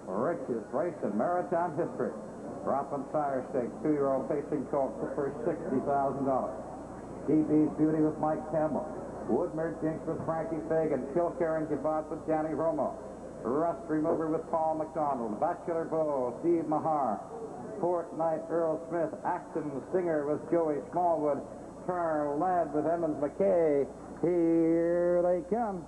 Richest race in maritime history. Rothman Sire Stakes, 2-year-old pacing colt, the first $60,000. DB's Beauty with Mike Campbell. Woodmere Jinx with Frankie Fagan. Kill Karen Givot with Danny Romo. Rust Remover with Paul McDonald. Bachelor Bow, Steve Mahar. Fortnight Earl Smith. Acton Singer with Joey Smallwood. Charles Ladd with Emmons McKay. Here they come.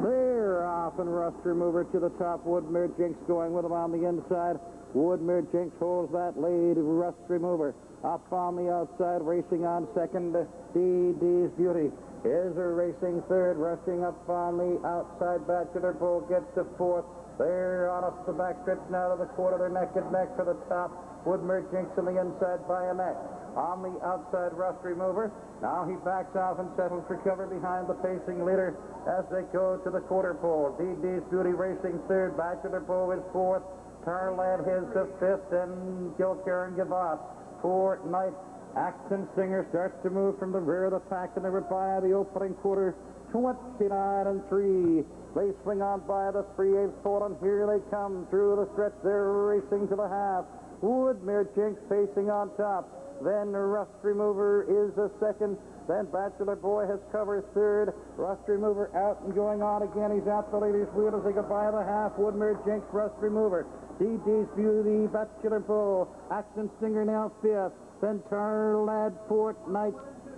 They're off, and Rust Remover to the top. Woodmere Jinx going with him on the inside. Woodmere Jinx holds that lead. Rust Remover up on the outside, racing on second. DD's Beauty is racing third, rushing up on the outside. Bachelor Bull gets to 4th. They're on up the back stretch now to the quarter. They're neck and neck for the top. Woodmere Jinx on the inside by a neck. On the outside, Rust Remover. Now he backs off and settles for cover behind the pacing leader as they go to the quarter pole. DD's Beauty racing third. Bachelor Bull is 4th. Tarlad has the fifth, and Kilkerran Gavotte for Knight. Action Singer starts to move from the rear of the pack, and they were by the opening quarter, 29-3. They swing on by the 3/8 pole, and here they come through the stretch. They're racing to the half. Woodmere Jinx pacing on top. Then Rust Remover is a second. Then Bachelor Boy has covered third. Rust Remover out and going on again. He's out the ladies' wheel as they go by the half. Woodmere Jinx, Rust Remover. DD's Beauty, Bachelor Bull. Action Stinger now fifth. Then Tarlad, fourth, Knight,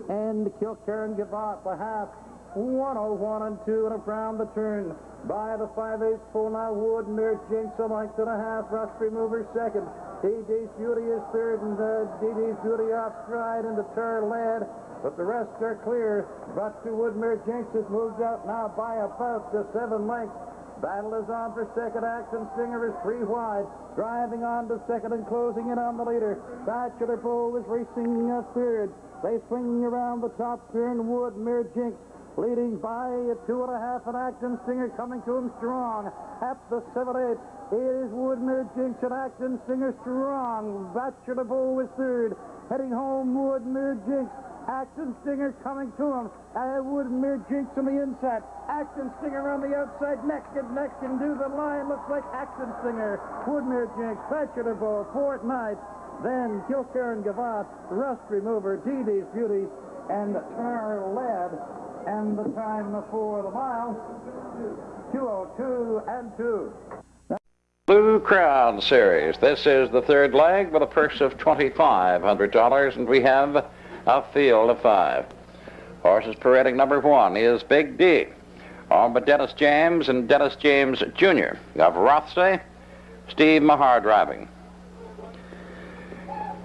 and Kilkerran Gavotte, the half. 101 and 2 and around the turn. By the 5/8 full now, Woodmere Jinx a length and a half. Rust Remover second. DD's Beauty is third, and DD's Beauty off stride into Tarlad. But the rest are clear. But to Woodmere Jinx has moved out now by about 7 lengths. Battle is on for second. Action Stinger is 3 wide. Driving on to second and closing in on the leader. Bachelor Bull is racing third. They swing around the top turn. Woodmere Jinx leading by 2.5, and Action Stinger coming to him strong. At the 7/8, it is Woodmere Jinx and Action Stinger strong. Bachelor Bull was third. Heading home, Woodmere Jinx. Action Stinger coming to him. Woodmere Jinx on the inside. Action Stinger on the outside. Neck into the line. Looks like Action Stinger. Woodmere Jinx, Bachelor Bull, fourth Knight. Then Kilkerran Gavotte, Rust Remover, DD's Beauty, and Tarlad. And the time for the mile, 2:02 and 2. Blue Crown Series. This is the third leg with a purse of $2,500, and we have a field of 5. Horses parading number 1 is Big D, on by Dennis James and Dennis James Jr. of Rothsay, Steve Mahar driving.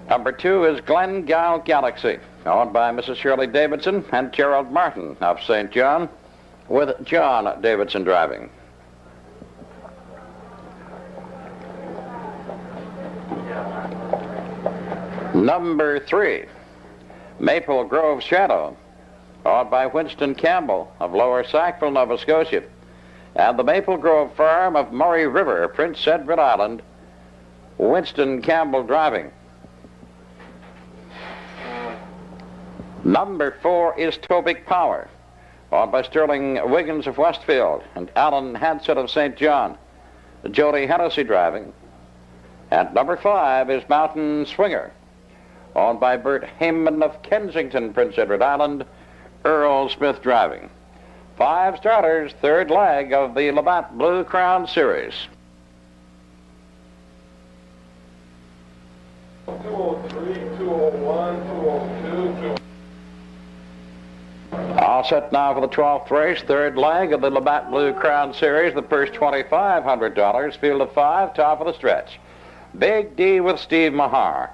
Number 2 is Glengyle Galaxy, owned by Mrs. Shirley Davidson and Gerald Martin of St. John, with John Davidson driving. Number 3, Maple Grove Shadow, owned by Winston Campbell of Lower Sackville, Nova Scotia, and the Maple Grove Farm of Murray River, Prince Edward Island, Winston Campbell driving. Number 4 is Tobic Power, owned by Sterling Wiggins of Westfield and Alan Hanson of St. John, Jody Hennessy driving. And number 5 is Mountain Swinger, owned by Bert Heyman of Kensington, Prince Edward Island, Earl Smith driving. 5 starters, third leg of the Labatt Blue Crown Series. 203, 201, 202, All set now for the 12th race, third leg of the Labatt Blue Crown Series. The purse $2,500, field of 5, top of the stretch. Big D with Steve Mahar.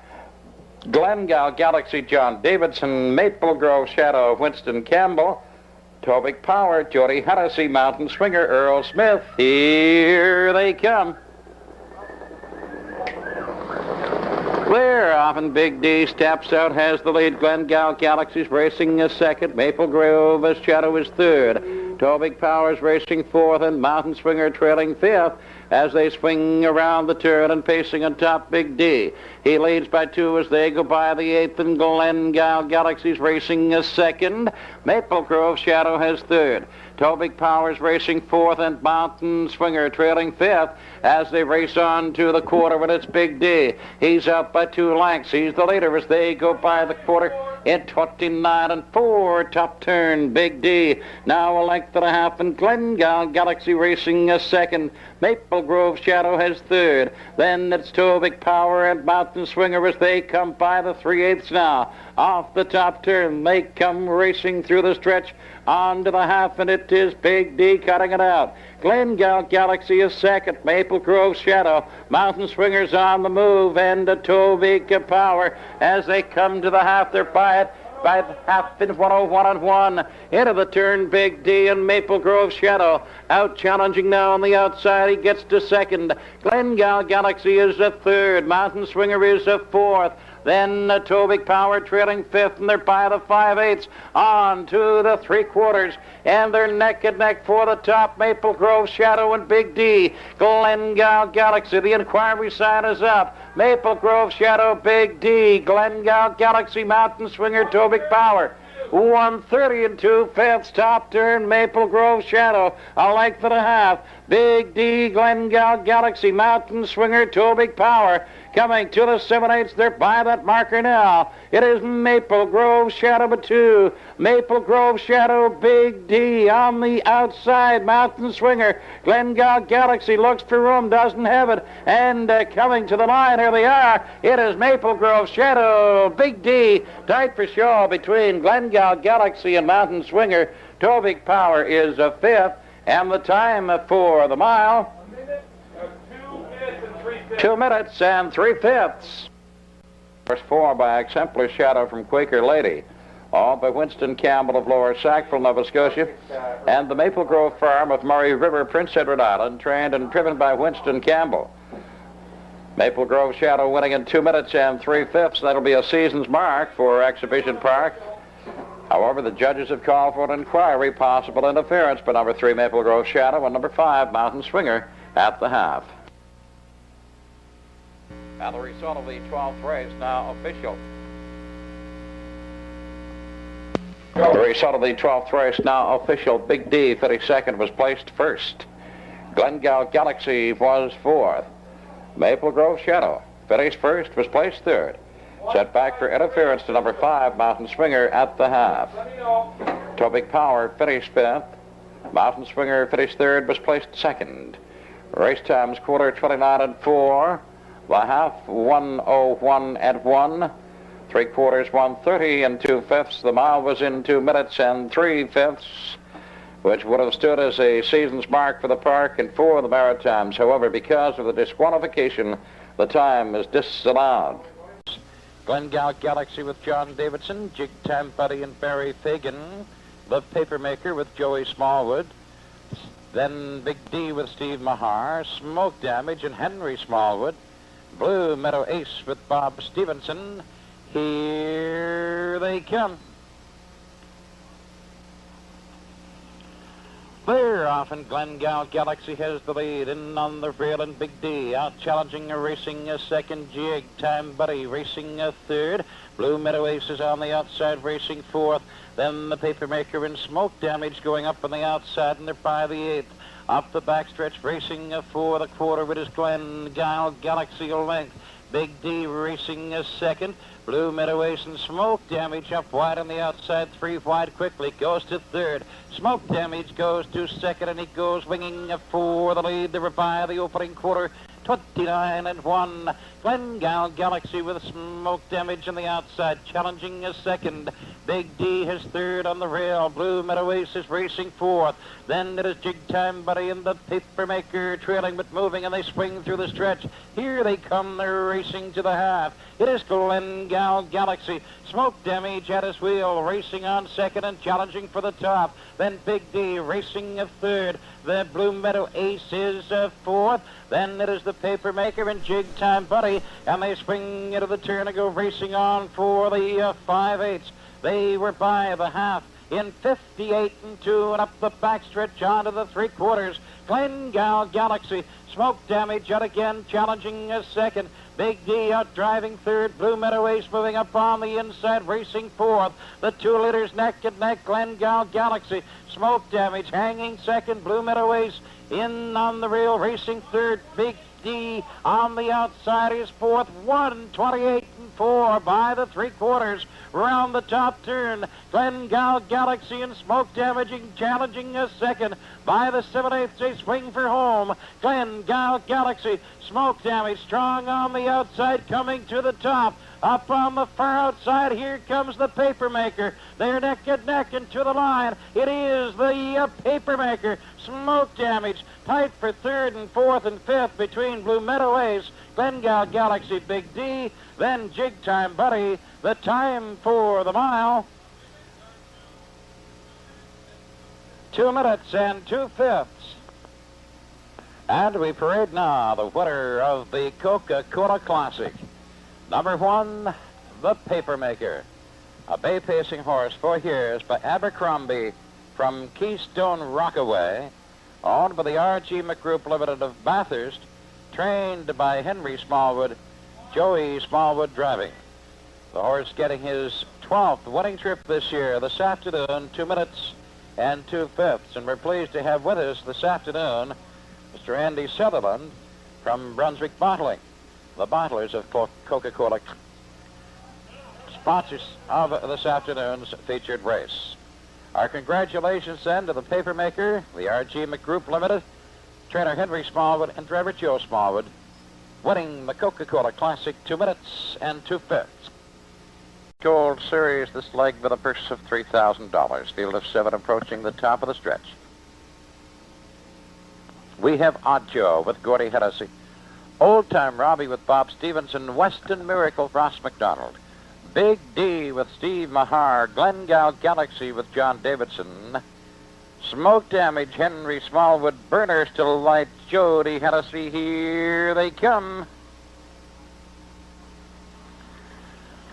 Glengyle Galaxy, John Davidson. Maple Grove Shadow, Winston Campbell. Tobic Power, Jody Hennessy. Mountain Swinger, Earl Smith. Here they come. Clear off, and Big D steps out, has the lead. Glengyle Galaxy's racing is second. Maple Grove Shadow is third. Tobic Power's racing fourth, and Mountain Swinger trailing fifth as they swing around the turn and pacing on top Big D. He leads by 2 as they go by the 8th, and Glengyle Galaxy's racing is second. Maple Grove Shadow has third. Tobic Power's racing fourth, and Mountain Swinger trailing fifth as they race on to the quarter when it's Big D. He's out by 2 lengths. He's the leader as they go by the quarter in 29 and 4. Top turn, Big D. Now a length and a half, and Glengyle Galaxy racing a second. Maple Grove Shadow has third. Then it's Tobic Power and Mountain Swinger as they come by the 3/8 now. Off the top turn, they come racing through the stretch on to the half, and it is Big D cutting it out. Glengyle Galaxy is second. Maple Grove Shadow. Mountain Swingers on the move, and Tobic Power as they come to the half. They're by it by the half in 101 and 1. Into the turn, Big D and Maple Grove Shadow. Out challenging now on the outside. He gets to second. Glengyle Galaxy is a third. Mountain Swinger is a fourth. Then Two Big Power trailing fifth, and they're by the 5/8 on to the 3/4, and they're neck and neck for the top. Maple Grove Shadow and Big D. Glengale Galaxy, the inquiry sign is up. Maple Grove Shadow, Big D. Glengale Galaxy, Mountain Swinger, Two Big Power. 1:30 and 2/5, top turn, Maple Grove Shadow, a length and a half. Big D, Glengale Galaxy, Mountain Swinger, Two Big Power. Coming to the 7/8, they're by that marker now. It is Maple Grove Shadow by 2. Maple Grove Shadow, Big D on the outside. Mountain Swinger, Glengale Galaxy looks for room, doesn't have it. And coming to the line, here they are. It is Maple Grove Shadow, Big D, tight for show between Glengale Galaxy and Mountain Swinger. Two Big Power is a 5th, and the time for the mile, 2 minutes and 3/5. First 4 by Exemplar Shadow from Quaker Lady. All by Winston Campbell of Lower Sackville, Nova Scotia. And the Maple Grove Farm of Murray River, Prince Edward Island, trained and driven by Winston Campbell. Maple Grove Shadow winning in 2 minutes and 3/5. That'll be a season's mark for Exhibition Park. However, the judges have called for an inquiry, possible interference by number 3 Maple Grove Shadow and number 5 Mountain Swinger at the half. Now the result of the 12th race now official. The result of the 12th race now official. Big D, 52nd, was placed first. Glengale Galaxy was 4th. Maple Grove Shadow, finished first, was placed 3rd. Set back for interference to number 5 Mountain Swinger at the half. Two Big Power finished 5th. Mountain Swinger finished 3rd, was placed 2nd. Race times quarter 29 and 4. The half 1:01 and 1. 3/4 1:30 and 2/5. The mile was in 2 minutes and 3/5, which would have stood as a season's mark for the park and for the Maritimes. However, because of the disqualification, the time is disallowed. Glengale Galaxy with John Davidson, Jig Time Buddy and Barry Fagan, the Papermaker with Joey Smallwood, then Big D with Steve Mahar, Smoke Damage and Henry Smallwood, Blue Meadow Ace with Bob Stevenson. Here they come. They're off, and Glengale Galaxy has the lead. In on the rail, and Big D out challenging, racing a second. Jig Time Buddy racing a 3rd. Blue Meadow Ace is on the outside, racing 4th. Then the Papermaker and Smoke Damage going up on the outside, and they're by the 8th. Up the backstretch, racing for the quarter, it is Glengale Galaxy a length. Big D racing a 2nd. Blue Meadow Ace and Smoke Damage up wide on the outside, 3 wide quickly, goes to 3rd. Smoke Damage goes to 2nd, and he goes winging for the lead. They were by the opening quarter, 29 and 1. Glengale Galaxy with Smoke Damage on the outside, challenging a 2nd. Big D has 3rd on the rail. Blue Meadow Ace is racing 4th. Then it is Jig Time Buddy and the Papermaker trailing but moving, and they swing through the stretch. Here they come, they're racing to the half. It is Glengale Galaxy. Smoke Damage at his wheel, racing on 2nd and challenging for the top. Then Big D racing a 3rd. The Blue Meadow Ace is 4th. Then it is the Papermaker and Jig Time Buddy, and they swing into the turn and go racing on for the 5/8. They were by the half in 58 and 2, and up the backstretch onto the 3/4. Glengale Galaxy, Smoke Damage out again, challenging a 2nd. Big D out driving 3rd. Blue Meadow Ace moving up on the inside, racing 4th. The 2 leaders neck and neck. Glengale Galaxy, Smoke Damage hanging 2nd. Blue Meadow Ace in on the rail, racing 3rd. Big D on the outside is 4th. 1:28 and 4 by the 3/4. Round the top turn, Glengale Galaxy and Smoke Damaging challenging a 2nd. By the 7/8, they swing for home. Glengale Galaxy, Smoke Damage strong on the outside, coming to the top. Up on the far outside, here comes the Papermaker. They're neck and neck and to the line. It is the Papermaker. Smoke Damage tight for 3rd and 4th and 5th between Blue Meadow Ace, Glengale Galaxy, Big D, then Jig Time Buddy. The time for the mile, 2 minutes and 2/5. And we parade now the winner of the Coca-Cola Classic. Number 1, the Papermaker, a bay-pacing horse 4 years by Abercrombie from Keystone Rockaway, owned by the R.G. McGroup Limited of Bathurst, trained by Henry Smallwood, Joey Smallwood driving. The horse getting his 12th winning trip this year, this afternoon, 2 minutes and 2/5. And we're pleased to have with us this afternoon Mr. Andy Sutherland from Brunswick Bottling, the bottlers of Coca-Cola, sponsors of this afternoon's featured race. Our congratulations then to the Papermaker, the R.G. McGroup Limited, trainer Henry Smallwood and driver Joe Smallwood, winning the Coca-Cola Classic 2 minutes and 2/5. Gold Series this leg with a purse of $3,000. Field of 7 approaching the top of the stretch. We have Odd Joe with Gordy Hennessy, Old Time Robbie with Bob Stevenson, Weston Miracle Ross McDonald, Big D with Steve Mahar, Glengale Galaxy with John Davidson, Smoke Damage Henry Smallwood, Burners to Light Jody Hennessy. Here they come.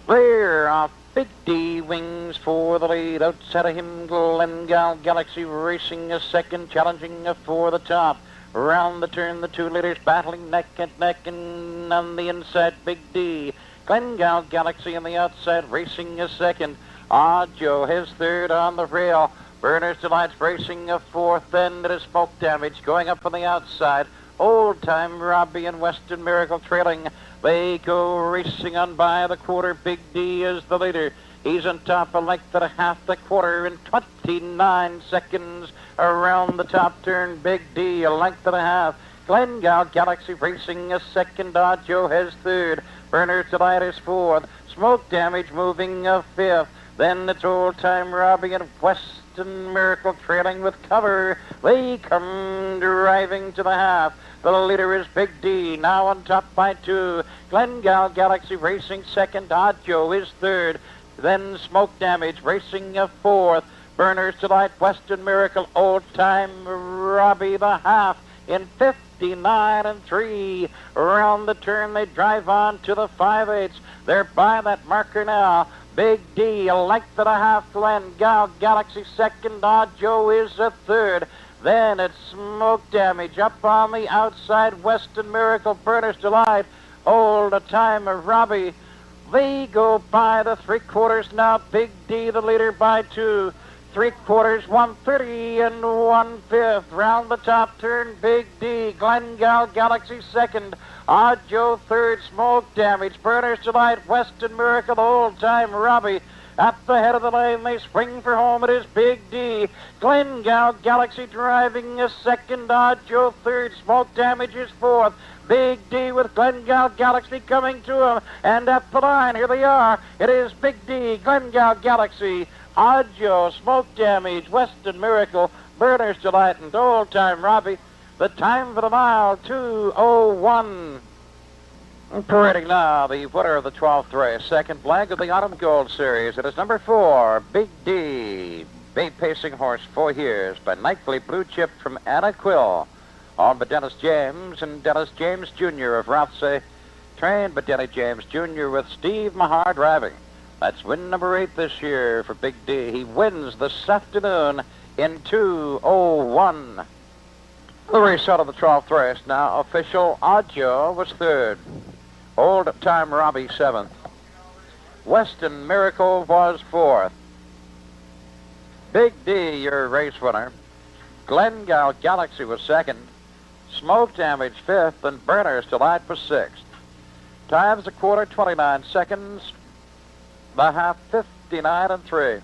They're off. Big D wings for the lead. Outside of him, Glengale Galaxy racing a second, challenging for the top. Around the turn, the 2 leaders battling neck and neck, and on the inside, Big D. Glengale Galaxy on the outside, racing a second. Odd Joe, his 3rd on the rail. Burners Delight's racing a 4th, then it is Smoke Damage going up on the outside. Old Time Robbie and Western Miracle trailing. They go racing on by the quarter. Big D is the leader. He's on top a length and a half the quarter in 29 seconds. Around the top turn, Big D, a length and a half. Glengale Galaxy racing a second. Odd Joe has 3rd. Burners Delight is 4th. Smoke Damage moving a 5th. Then it's Old Time Robbie and Weston Miracle trailing with cover. They come driving to the half. The leader is Big D, now on top by 2. Glengale Galaxy racing 2nd. Odd Joe is 3rd. Then Smoke Damage racing a 4th. Burners Delight, Western Miracle, Old Time Robbie the half in 59 and 3. Around the turn they drive on to the 5/8. They're by that marker now. Big D, a length and a half. Glengale Galaxy 2nd. Odd Joe is a 3rd. Then it's Smoke Damage up on the outside. Western Miracle, Burners Delight, Old Time Robbie. They go by the 3/4 now. Big D, the leader, by 2. 3/4, 130 and 1/5. Round the top turn, Big D. Glengale Galaxy 2nd. Odd Joe 3rd. Smoke Damage, Burners Delight, Western Miracle, Old Time Robbie. At the head of the lane, they spring for home. It is Big D. Glengale Galaxy driving a 2nd. Odd Joe 3rd. Smoke Damage is 4th. Big D with Glengale Galaxy coming to him. And at the line, here they are. It is Big D, Glengale Galaxy, Odd Joe, Smoke Damage, Western Miracle, Burners Delight, and Old Time Robbie. The time for the mile, 2:01. Parading now, the winner of the 12th race, 2nd leg of the Autumn Gold Series. It is number 4, Big D, bay-pacing horse, 4 years, by Nightly Blue Chip from Anna Quill, owned by Dennis James and Dennis James Jr. of Rothsay, trained by Denny James Jr. with Steve Mahar driving. That's win number 8 this year for Big D. He wins this afternoon in 2:01. The race out of the 12th race now. Official Odd Joe was 3rd. Old Time Robbie 7th. Weston Miracle was 4th. Big D, your race winner. Glengale Galaxy was 2nd. Smoke Damage 5th, and Burners Delight was 6th. Times a quarter, 29 seconds. The half, 59 and 3.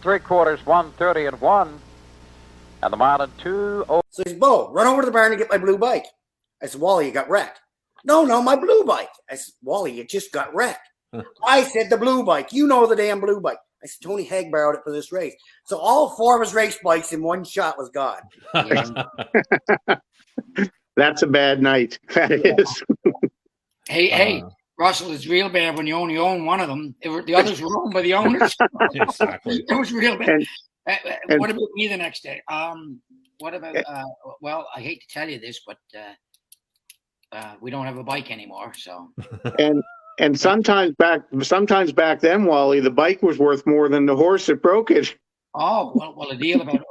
3/4, 130 and 1. And the mile in 2:0. So he says, Bo, run over to the barn and get my blue bike. I said, Wally, you got wrecked. No, my blue bike. I said, Wally, you just got wrecked. I said, the blue bike. You know the damn blue bike. I said, Tony Haig borrowed it for this race. So all 4 of his race bikes in one shot was gone. That's a bad night. That is. Hey, Russell, it's real bad when you only own one of them. The others were owned by the owners. Exactly. It was real bad. And what about me the next day? What about, well, I hate to tell you this, but we don't have a bike anymore. So. And sometimes back then, Wally, the bike was worth more than the horse that broke it. Oh, well, the deal about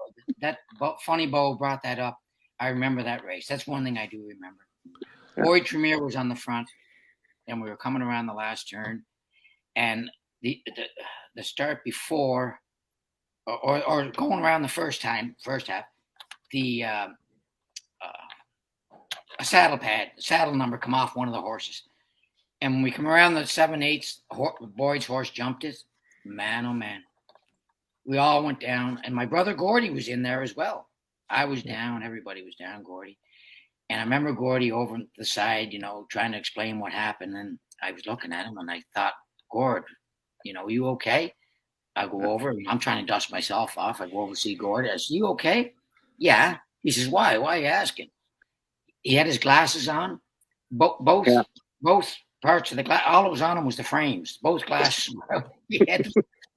that, funny Bo brought that up. I remember that race. That's one thing I do remember. Boyd Tremere was on the front, and we were coming around the last turn, and the start before, or going around the first half, the a saddle number come off one of the horses. And when we come around the 7/8, Boyd's horse jumped it. Man, oh man. We all went down, and my brother Gordy was in there as well. I was down, everybody was down, Gordy. And I remember Gordy over on the side, trying to explain what happened. And I was looking at him, and I thought, Gord, you okay? I go over, and I'm trying to dust myself off. I go over to see Gord. I said, you okay? Yeah. He says, why? Why are you asking? He had his glasses on. Both parts of the glass. All that was on him was the frames. Both glasses. He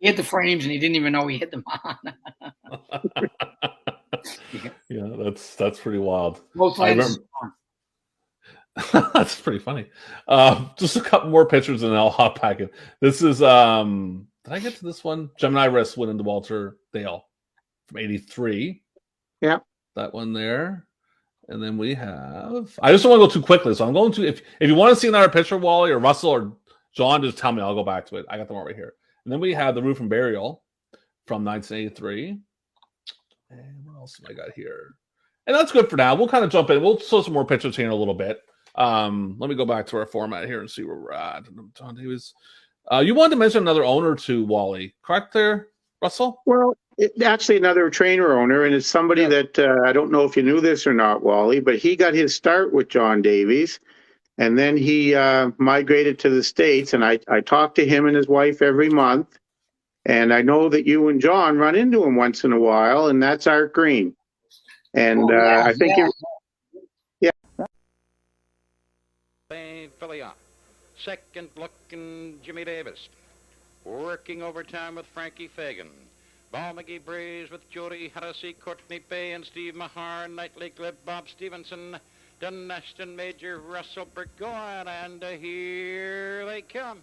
had the frames, and he didn't even know he had them on. Yeah, that's pretty wild. Both lenses on. That's pretty funny. Just a couple more pictures, and I'll hop back in. This is did I get to this one? Gemini Risk winning the Walter Dale from '83. Yeah, that one there. And then we have. I just don't want to go too quickly, so I'm going to. If you want to see another picture, Wally or Russell or John, just tell me. I'll go back to it. I got them all right here. And then we have the Roof and Burial from 1983. And what else have I got here? And that's good for now. We'll kind of jump in. We'll show some more pictures here in a little bit. Let me go back to our format here and see where we're at. John Davis. You wanted to mention another owner to Wally, correct there, Russell? Well, actually another trainer owner, and it's somebody that I don't know if you knew this or not, Wally, but he got his start with John Davies, and then he migrated to the States, and I talk to him and his wife every month, and I know that you and John run into him once in a while, and that's Art Green. And I think Philly second looking Jimmy Davis. Working overtime with Frankie Fagan. Ball McGee Breeze with Jody Hennessy, Courtney Bay, and Steve Mahar, Knightley Glib, Bob Stevenson, Dunashton Major, Russell Burgoyne, and here they come.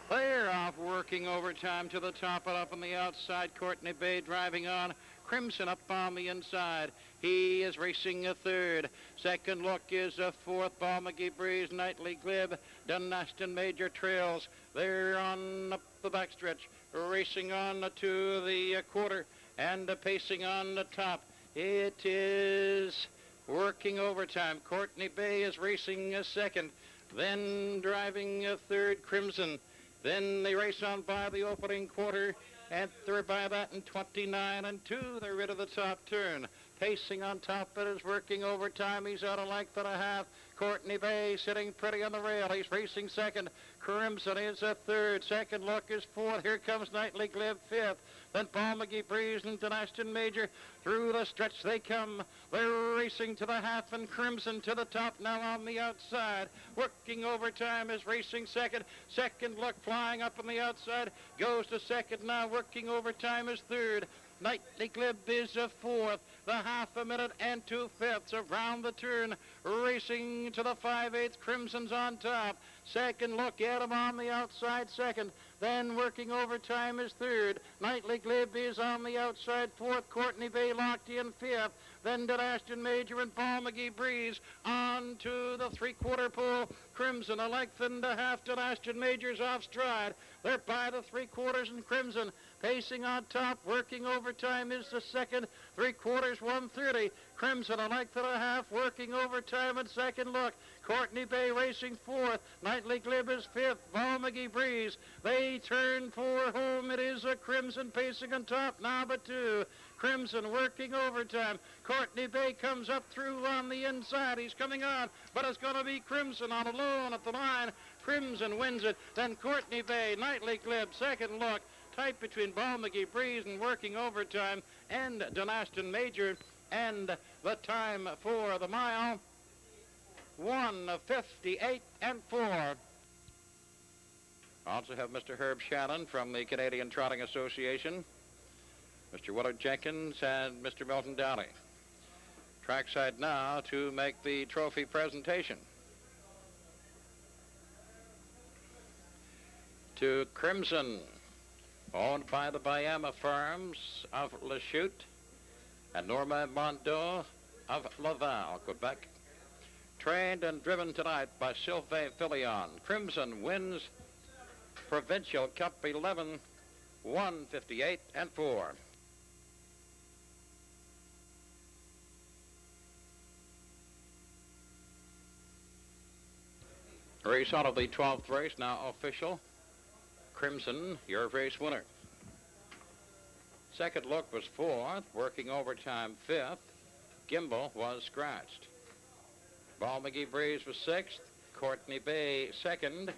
They're off working overtime to the top and up on the outside. Courtney Bay driving on. Crimson up on the inside. He is racing a third. Second look is a fourth. Ball McGee Breeze, Knightley Glib, Dunashton Major trails. They're on up the backstretch, racing on to the quarter and pacing on the top. It is working overtime. Courtney Bay is racing a second, then driving a third, Crimson. Then they race on by the opening quarter, and they're by that in 29 and 2. They're rid of the top turn. Pacing on top, it is working overtime. He's out a length and a half. Courtney Bay sitting pretty on the rail. He's racing second. Crimson is a third. Second look is fourth. Here comes Knightley Glib fifth. Then Paul McGee Breeze and Dunashton Major. Through the stretch they come. They're racing to the half, and Crimson to the top now on the outside. Working overtime is racing second. Second look flying up on the outside. Goes to second now. Working overtime is third. Knightley Glib is a fourth. The half a minute and 2/5 around the turn. Racing to the 5/8. Crimson's on top. Second look at him on the outside second. Then working overtime is third. Knightley Glib is on the outside fourth. Courtney Bay locked in fifth. Then Dunashton Major and Paul McGee Breeze on to the three-quarter pole. Crimson a length and a half. Dunashton Major's off stride. They're by the three-quarters, and Crimson pacing on top. Working overtime is the second. Three-quarters 1:30. Crimson a length and a half. Working overtime and second look. Courtney Bay racing fourth. Knightley Glib is fifth. Paul McGee Breeze. They turn for home. It is a Crimson pacing on top now, but two. Crimson working overtime. Courtney Bay comes up through on the inside. He's coming on, but it's going to be Crimson on alone at the line. Crimson wins it. Then Courtney Bay, Knightley Glib, second look. Tight between Ball McGee Breeze and working overtime and Dunashton Major. And the time for the mile, 1:58 and 4. Also have Mr. Herb Shannon from the Canadian Trotting Association, Mr. Willard Jenkins, and Mr. Milton Downey. Trackside now to make the trophy presentation. to Crimson, owned by the Bayama firms of Lachute and Normand Mondot of Laval, Quebec. Trained and driven tonight by Sylvain Filion. Crimson wins Provincial Cup 11, 158 and 4. Race out of the 12th race, now official. Crimson, your race winner. Second look was 4th, working overtime 5th. Gimbal was scratched. Ball McGee Breeze was 6th. Courtney Bay 2nd.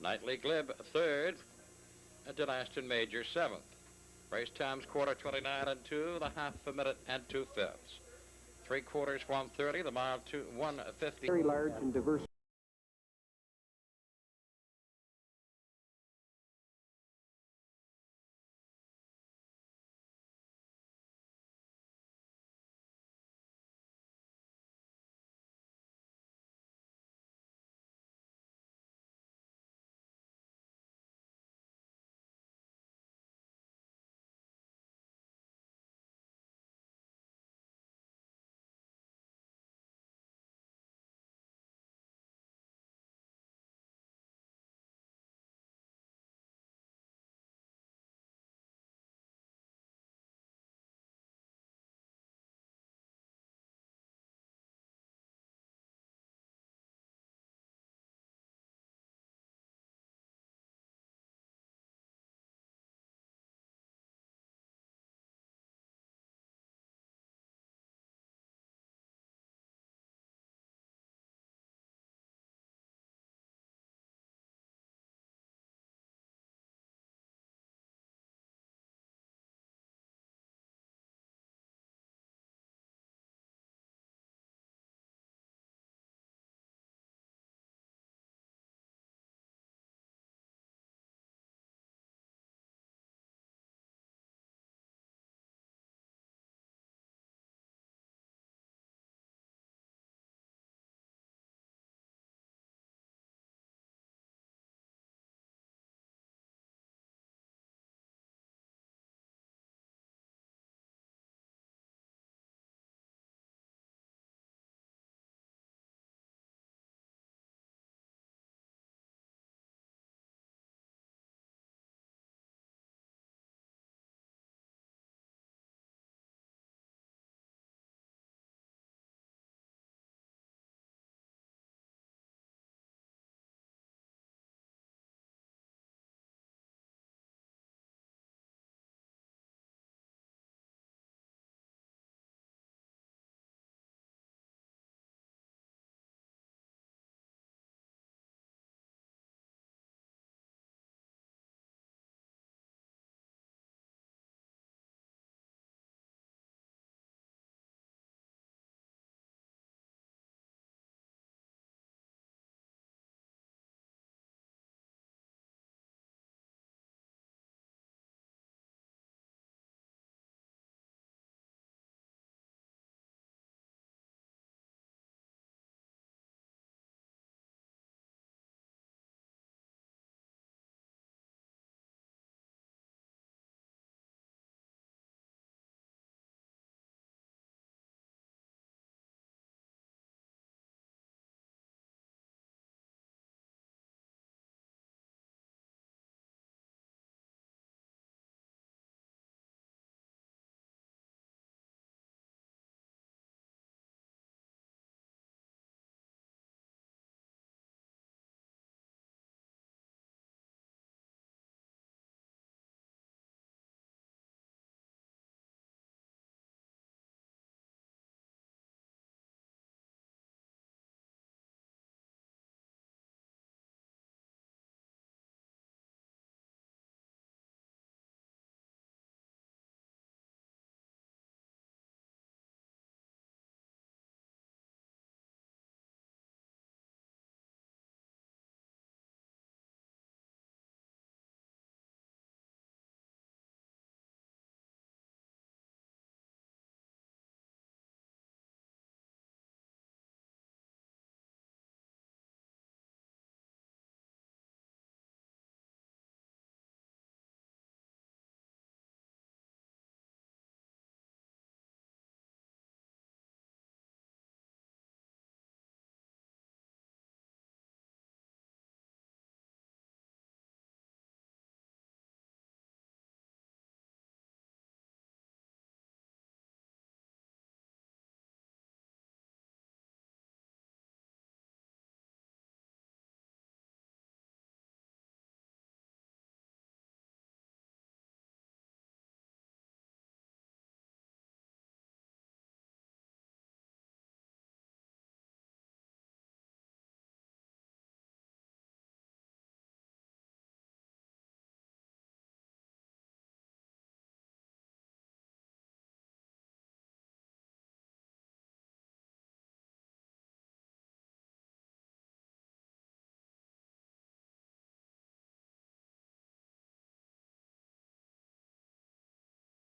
Knightley Glib 3rd. And Delaston Major 7th. Race times quarter 29 and 2, the half a minute and 2/5. 3/4 1:30, the mile 1:50. Very large and diverse.